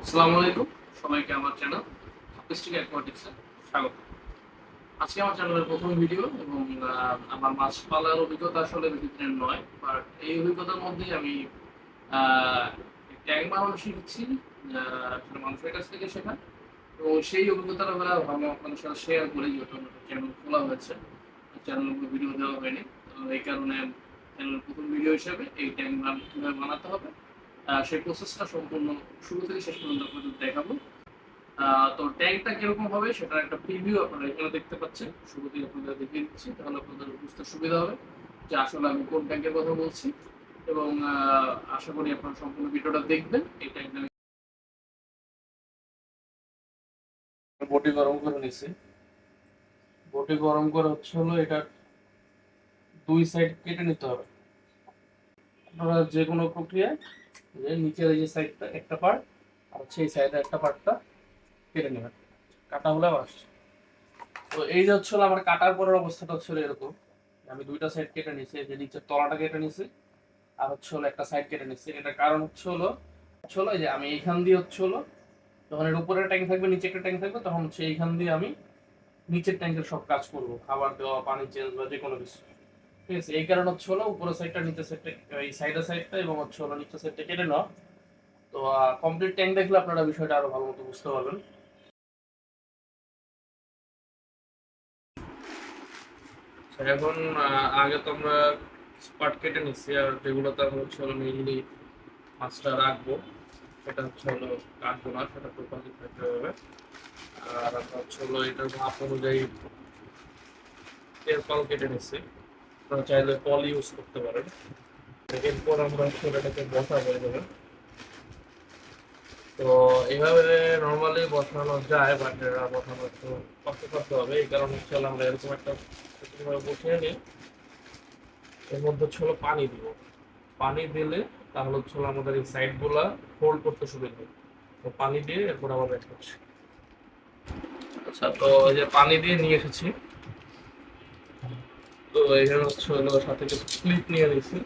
আসসালামু আলাইকুম সবাইকে আমার চ্যানেল আর্টিস্টিক অ্যাকোয়াটিক্সে স্বাগত। আজকে আমার চ্যানেলের প্রথম ভিডিও এবং আমার মাছ পালার অভিজ্ঞতা আসলে বেশি দিনের নয়, বাট এই অভিজ্ঞতার মধ্যেই আমি ট্যাঙ্ক বানানো শিখেছি, সেটা মানুষের কাছ থেকে শেখা। এবং সেই অভিজ্ঞতাটা ভালো আপনাদের সাথে শেয়ার করি, যেহেতু আমার চ্যানেল খোলা হয়েছে, চ্যানেলে কোনো ভিডিও দেওয়া হয়নি। তো এই কারণে চ্যানেলের প্রথম ভিডিও হিসেবে এই ট্যাঙ্ক কীভাবে বানাতে হবে সেই প্রসেসটা সম্পূর্ণ শুরু থেকে শেষ পর্যন্ত আপনাদের দেখাবো। তো ট্যাঙ্কটা কিরকম হবে সেটার একটা প্রিভিউ আপনারা এখানে দেখতে পাচ্ছেন। শুরুতেই আপনাদের দেখিয়ে দিচ্ছি, তাহলে আপনাদের বুঝতে সুবিধা হবে যে আসলে আমি কোন ট্যাঙ্কের কথা বলছি। এবং আশা করি আপনারা সম্পূর্ণ ভিডিওটা দেখবেন। এই ট্যাঙ্কটা বডি গরম করে নিছি। বডি গরম করে হলো এটা দুই সাইড কেটে নিতে হবে। আপনারা যে কোনো প্রক্রিয়ায় যে নিচের এই যে সাইডটা একটা পার্ট আর সেই সাইডে একটা পার্টটা কেটে নেবেন, কাটা হলে আসছে। তো এই যে আমার কাটার পরের অবস্থাটা এরকম, আমি দুইটা সাইড কেটে নিছি, যে নিচের তলাটা কেটে নিছি আর একটা সাইড কেটে নিছি। এটার কারণ হলো যে আমি এইখান দিয়ে যখন এর উপরে ট্যাঙ্ক থাকবে, নিচে একটা ট্যাঙ্ক থাকবে, তখন এইখান দিয়ে আমি নিচের ট্যাঙ্কের সব কাজ করব, খাবার দেওয়া, পানি চেঞ্জ বা যে কোনো কিছু। ঠিক আছে, এই কারণ উপরের সাইডটা, নিচের সাইডটা, এই সাইডটা এবং নিচের সাইডটা কেটে নেওয়া। তো কমপ্লিট ট্যাঙ্ক দেখলে আপনারা বিষয়টা আরো ভালো মতো বুঝতে পারবেন। এখন আগে তো আমরা স্পট কেটে নিচ্ছি, আর যেগুলোতে আমরা মেইনলি মাছটা রাখবো সেটা কাটবো না, সেটা প্রপারলি থাকতে হবে। আর আমরা এটার মাপ অনুযায়ী তেরপাল কেটে নিচ্ছি, আপনারা চাইলে পল ইউজ করতে পারেন। এরপর আমরা এটাকে বসাবো এইভাবে। তো এইভাবে নর্মালি বসানো যায়, বাট এটা বসানো একটু কষ্ট করতে হবে। এই কারণে আমরা এরকম একটা বসিয়ে নিই। এর মধ্যে পানি দিব। পানি দিলে তাহলে আমাদের এই সাইড গুলা হোল্ড করতে সুবিধা হবে। তো পানি দিয়ে এরপর আবার ব্যাক করছি। আচ্ছা, তো এই যে পানি দিয়ে নিয়ে এসেছি, তো এখানে সাথে কিছু ক্লিপ নিয়ে নিয়েছি।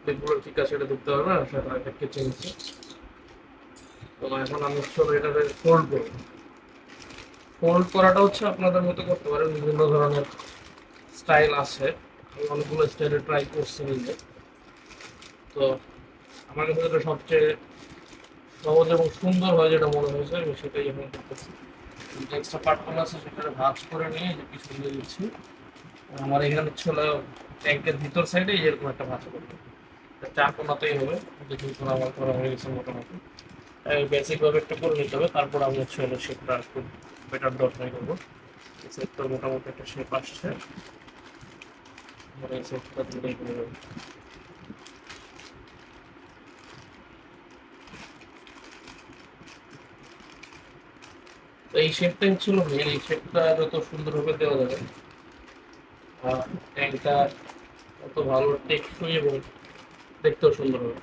ক্লিপগুলো ঠিক আছে এটা দেখতে হবে না, সেটা কেটে নিচ্ছি। তো এখন আমি এটাকে ফোল্ড করব। ফোল্ড করাটা আপনাদের মতো করতে পারেন, বিভিন্ন ধরনের স্টাইল আছে, আমি অনেকগুলো স্টাইলে ট্রাই করছি নিজে। তো আমার কাছে যেটা সবচেয়ে সহজ এবং সুন্দর হয়, যেটা মনে হয়েছে, আমি সেটাই এখন করতেছি। এক্সট্রা পার্টগুলো আছে সেটা ভাঁজ করে নিয়ে পিছন দিয়ে দিচ্ছি। আমার এখানে ট্যাঙ্কের ভিতর সাইডে এরকম একটা ভাঁজ করবো, চার কোনাতেই হবে। দেখুন আমার করা হয়ে গেছে মোটামুটি। বেসিকভাবে একটা করে নিতে হবে, তারপর আমি শেপটা একটু বেটার ট্রাই করবো। সেটটা মোটামুটি একটা শেপ আসছে, এই সেটটা দিলেই হয়ে যাবে। তো এই শেপটাই মেন। এই শেপটা যত সুন্দরভাবে দেওয়া যাবে, ট্যাঙ্কটা তত ভালো টেকসই এবং দেখতেও সুন্দর হবে।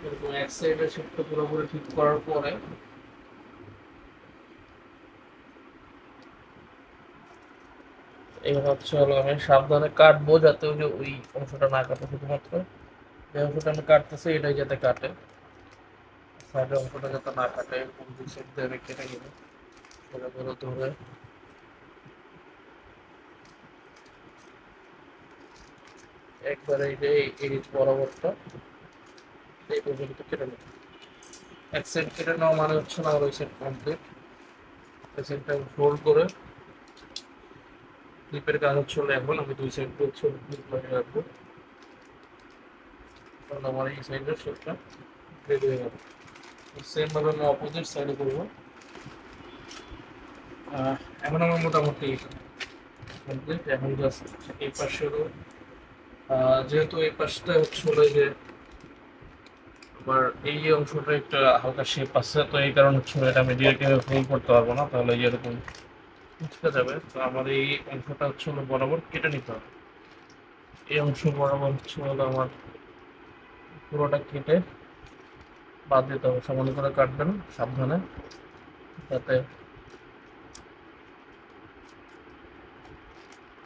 এরকম এক সাইডের শেপটা পুরোপুরি ঠিক করার পরে এই আমি সাবধানে কাটবো, যাতে ওই অংশটা না কাটে। শুধুমাত্র যে অংশটা আমি কাটতেছি এটাই যাতে কাটে, সাইডের অংশটা যাতে না কাটে। এরকম দুই সাইড দিয়ে আমি কেটে নিব সেটা ধরে একবারে এই বরাবরটা এই পর্যন্ত কেটে নেব। এক সাইড কেটে নেওয়া মানে না আর ওই সাইড কমপ্লিট। এই সাইডটা ফোল্ড করে ক্লিপের কাজ এখন আমি দুই সাইড ক্লিপ লাগিয়ে রাখবো, কারণ আমার এই সাইডের শেপটা রেডি হয়ে যাবে। সেম ভাবে আমি অপোজিট সাইডে করবো। এখন আমার মোটামুটি কমপ্লিট। এখন জাস্ট এই পাশেরও, যেহেতু এই পাশটা যে আমার এই অংশটা একটা হালকা শেপ আছে, তো এই কারণে এটা আমি ডিরেক্টলি ফোল্ড করতে পারবো না, তাহলে এরকম উঠতে যাবে। তো আমার এই অংশটা বরাবর কেটে নিতে হবে। এই অংশ বরাবর আমার পুরোটা কেটে বাদ দিতে হবে। সমান করে কাটবেন সাবধানে, যাতে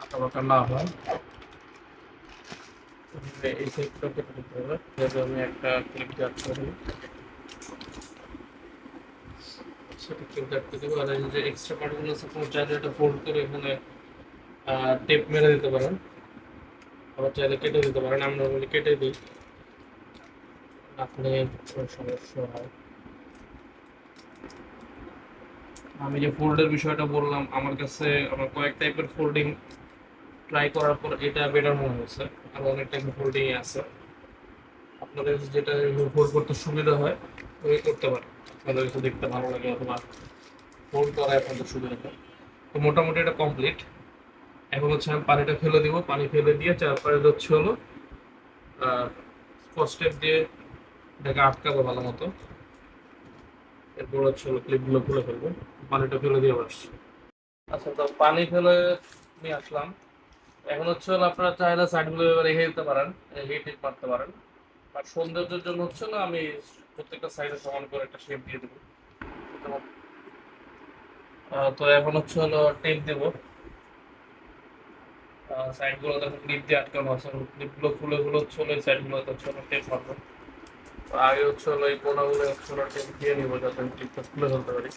আঁকাবাঁকা না হয়। এই সাইডটা কেটে দিতে হবে। যেহেতু আমি একটা ক্লিপ দিয়ে আটকে দিই, সেটা ক্লিপ দিয়ে আটকে দেবো। আর এই যে এক্সট্রা পার্টগুলো আছে, আপনার চাইলে এটা ফোল্ড করে এখানে টেপ মেরে দিতে পারেন, আবার চাইলে কেটে দিতে পারেন। আমি নর্মালি কেটে দিই, আপনি কোনো সমস্যা হয়। আমি যে ফোল্ডের বিষয়টা বললাম, আমার কয়েক টাইপের ফোল্ডিং ট্রাই করার পর এটা বেটার মনে হয়েছে। আর অনেক টাইপের ফোল্ডিং আছে, আপনাদের যেটা ফোল্ড করতে সুবিধা হয় ওই করতে পারেন, আপনাদের কাছে দেখতে ভালো লাগে অথবা ফোল্ড করায় আপনাদের সুবিধা হয়। তো মোটামুটি এটা কমপ্লিট। এখন হচ্ছে আমি পানিটা ফেলে দিব, পানি ফেলে দিয়ে চারপাশে হচ্ছে হলো স্কচ টেপ দিয়ে এটাকে আটকাবো ভালো মতো। এরপর হচ্ছে হলো ক্লিপগুলো খুলে ফেলবো, পানিটা ফেলে দিয়ে আসছি। আচ্ছা, তো পানি ফেলে নিয়ে আসলাম। এখন হচ্ছে হলো আপনারা চাইলে সাইডগুলো রেখে দিতে পারেন, রেখে টিপ মারতে পারেন। আর সৌন্দর্যের জন্য হচ্ছে না, আমি প্রত্যেকটা সাইডে সমান করে একটা শেপ দিয়ে দেবো। তো এখন হচ্ছে হলো টেপ দেবো। সাইডগুলো দেখো ক্লিপ দিয়ে আটকানো আছে, ক্লিপগুলো খুলে খুলে হচ্ছে হলো এই সাইডগুলোতে হচ্ছে হলো টেপ মারবো। তো আগে হচ্ছে হলো এই কোনাগুলো হচ্ছে হলো টেপ দিয়ে নিবো, যাতে আমি ক্লিপটা খুলে ফেলতে পারি।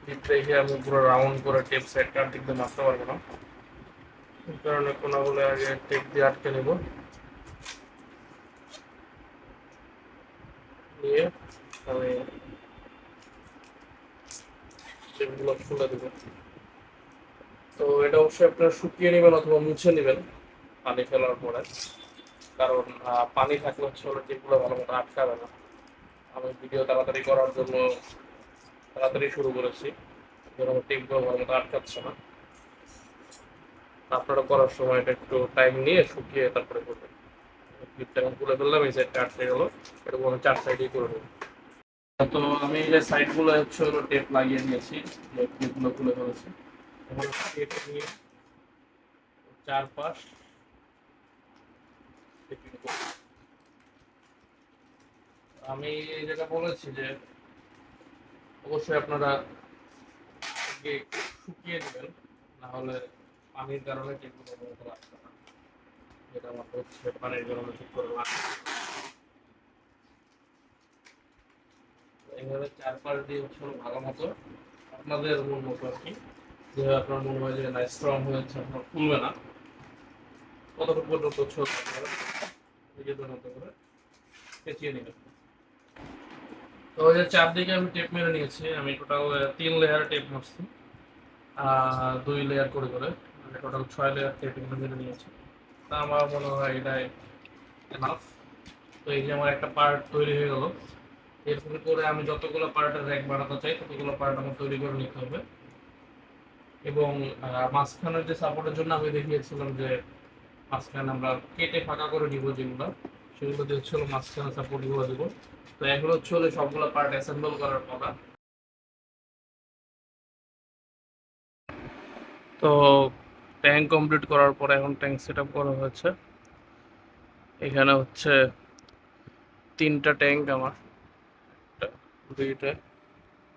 ক্লিপ রেখে আমি পুরো রাউন্ড করে টেপ সাইডটা আর দিক দিয়ে মারতে পারবো না, এই কারণে কোনাগুলো আগে টেপ দিয়ে আটকে নেবো। নিয়ে আমি টেপগুলো খুলে দেবো। তো এটা অবশ্যই আপনারা শুকিয়ে নেবেন অথবা মুছে নেবেন পানি ফেলার পরে, কারণ পানি থাকলে হচ্ছে হলো টিপগুলো ভালো মতো আটকাবে না। আমি ভিডিও তাড়াতাড়ি করার জন্য তাড়াতাড়ি শুরু করেছি, যেরকম টিপগুলো ভালো মতো আটকাচ্ছে না। আপনারা করার সময় এটা একটু টাইম নিয়ে শুকিয়ে তারপরে করবেন। ক্লিপটা এখন তুলে ফেললাম, এই সাইডটা আটকে গেল, এটা আমি 4 সাইডেই করে দেবো। তো আমি এই যে সাইডগুলো হচ্ছে হলো টেপ লাগিয়ে নিয়েছি, যে ক্লিপগুলো খুলে ফেলেছি। এখন টেপ নিয়ে চারপাশ টেপিং করব। আমি যেটা বলেছি যে অবশ্যই আপনারা আগে একটু শুকিয়ে নেবেন, না হলে পানির কারণে টেপগুলো ভালো আসবে না। যেটা আমার হচ্ছে পানির কারণে ঠিক করে লাগবে। এইভাবে চারপাশ দিয়ে হচ্ছে ভালো মতো আপনাদের মন মতো আর কি, যেভাবে আপনার মনে হয় যে না স্ট্রং হয়েছে, আপনার খুলবে না, কতটুকু পর্যন্ত ছোট নিজেদের মতো করে পেঁচিয়ে নেবেন। তো ওই যে চারদিকে আমি টেপ মেরে নিয়েছি, আমি টোটাল 3 লেয়ার টেপ মারছি, 2 লেয়ার করে করে, মানে টোটাল 6 লেয়ার টেপ মেরে নিয়েছি। তা আমার মনে হয় এটাই এনাফ। তো এই যে আমার একটা পার্ট তৈরি হয়ে গেল। এরপরে করে আমি যতগুলো পার্টের র্যাক বানাতে চাই ততগুলো পার্ট আমার তৈরি করে নিতে হবে। এবং মাঝখানের যে সাপোর্টের জন্য আমি দেখিয়েছিলাম যে মাঝখানে আমরা কেটে ফাঁকা করে নিব, যেগুলো সেগুলো দিয়ে হচ্ছে মাঝখানে সাপোর্টগুলো দেবো। তো এগুলো হচ্ছে সবগুলো পার্ট অ্যাসেম্বল করার কথা। তো ট্যাঙ্ক কমপ্লিট করার পরে এখন ট্যাঙ্ক সেট আপ করা হয়েছে। এখানে হচ্ছে 3টা ট্যাঙ্ক আমার, দুইটা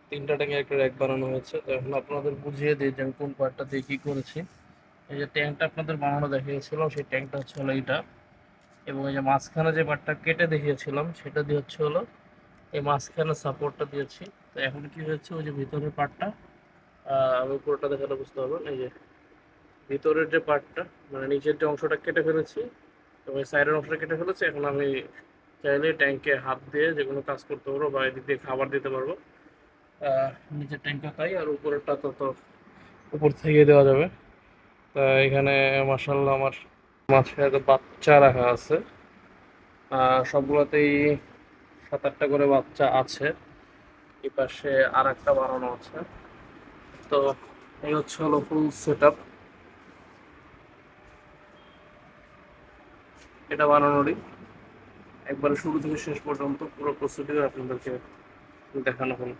3টা ট্যাঙ্কের একটা র্যাক বানানো হয়েছে। তো এখন আপনাদের বুঝিয়ে দিই যে আমি কোন পার্টটা দিয়ে কী করেছি। এই যে ট্যাঙ্কটা আপনাদের বানানো দেখিয়েছিলাম, সেই ট্যাঙ্কটা হচ্ছে হলো এইটা। এবং এই যে মাঝখানে যে পার্টটা কেটে দেখিয়েছিলাম সেটা দিয়ে হচ্ছে হলো এই মাঝখানে সাপোর্টটা দিয়েছি। তো এখন কি হয়েছে, ওই যে ভিতরের পার্টটা আমি পুরোটা দেখালে বুঝতে পারবেন। এই যে ভিতরের যে পার্টটা, মানে নিচের যে অংশটা কেটে ফেলেছি এবং সাইডের অংশটা কেটে ফেলেছি। এখন আমি চাইলে ট্যাঙ্কে হাত দিয়ে যে কোনো কাজ করতে পারবো বা এদিক দিয়ে খাবার দিতে পারবো। নিচের ট্যাঙ্কটা তাই, আর উপরেরটা তো উপর থেকে দেওয়া যাবে। তা এখানে মাশাআল্লাহ আমার মাছের একটা বাচ্চা রাখা আছে, সবগুলোতেই 7-8টা করে বাচ্চা আছে। এই পাশে আর একটা বানানো আছে। তো এই হচ্ছে হলো ফুল সেট আপ, এটা বানানোরই একবারে শুরু থেকে শেষ পর্যন্ত পুরো প্রসিডিউর আপনাদেরকে দেখানো হলো।